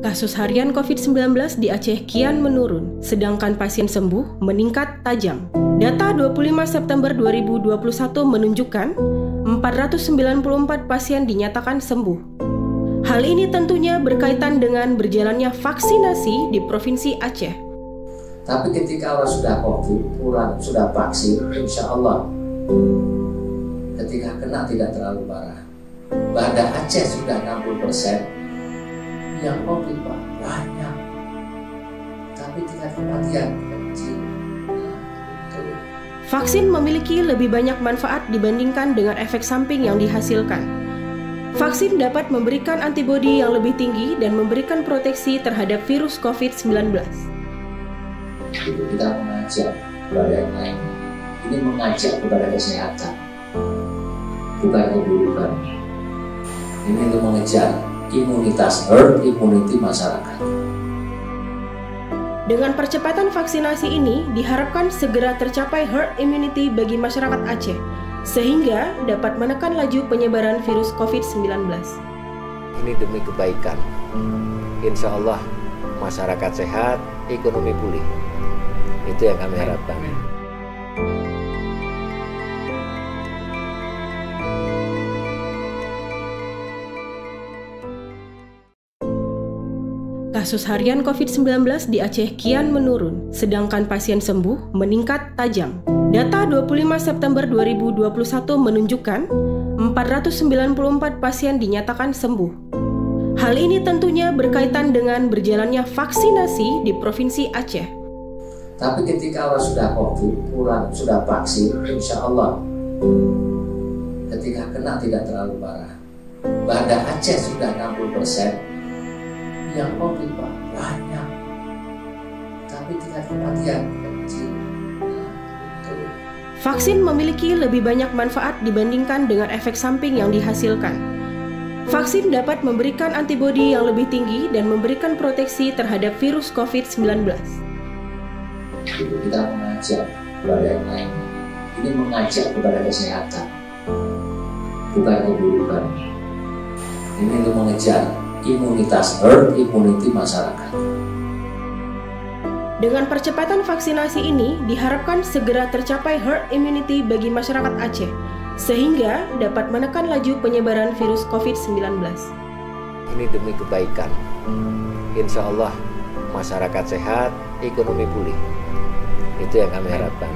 Kasus harian COVID-19 di Aceh kian menurun, sedangkan pasien sembuh meningkat tajam. Data 25 September 2021 menunjukkan 494 pasien dinyatakan sembuh. Hal ini tentunya berkaitan dengan berjalannya vaksinasi di Provinsi Aceh. Tapi ketika orang sudah COVID, pulang sudah vaksin, insya Allah ketika kena tidak terlalu parah. Pada Aceh sudah 60%. Yang COVID Pak banyak, tapi tingkat kematian kecil. Vaksin memiliki lebih banyak manfaat dibandingkan dengan efek samping yang dihasilkan. Vaksin dapat memberikan antibodi yang lebih tinggi dan memberikan proteksi terhadap virus COVID-19. Kita mengajak kepada yang lain, ini mengajak kepada kesehatan, bukan keburukan. Ini untuk mengejar imunitas, herd immunity masyarakat. Dengan percepatan vaksinasi ini diharapkan segera tercapai herd immunity bagi masyarakat Aceh, sehingga dapat menekan laju penyebaran virus COVID-19. Ini demi kebaikan. Insya Allah masyarakat sehat, ekonomi pulih. Itu yang kami harapkan. Kasus harian COVID-19 di Aceh kian menurun, sedangkan pasien sembuh meningkat tajam. Data 25 September 2021 menunjukkan 494 pasien dinyatakan sembuh. Hal ini tentunya berkaitan dengan berjalannya vaksinasi di Provinsi Aceh. Tapi ketika orang sudah COVID, pulang sudah vaksin, insya Allah ketika kena tidak terlalu parah. Pada Aceh sudah 60%. Yang COVID Pak banyak, tapi tingkat kematian kecil. Vaksin memiliki lebih banyak manfaat dibandingkan dengan efek samping yang dihasilkan. Vaksin dapat memberikan antibodi yang lebih tinggi dan memberikan proteksi terhadap virus COVID-19. Kita mengajak kepada yang lain, ini mengajak kepada kesehatan, bukan keburukan. Ini untuk mengejar imunitas, herd immunity masyarakat. Dengan percepatan vaksinasi ini diharapkan segera tercapai herd immunity bagi masyarakat Aceh, sehingga dapat menekan laju penyebaran virus COVID-19. Ini demi kebaikan. Insya Allah masyarakat sehat, ekonomi pulih. Itu yang kami harapkan.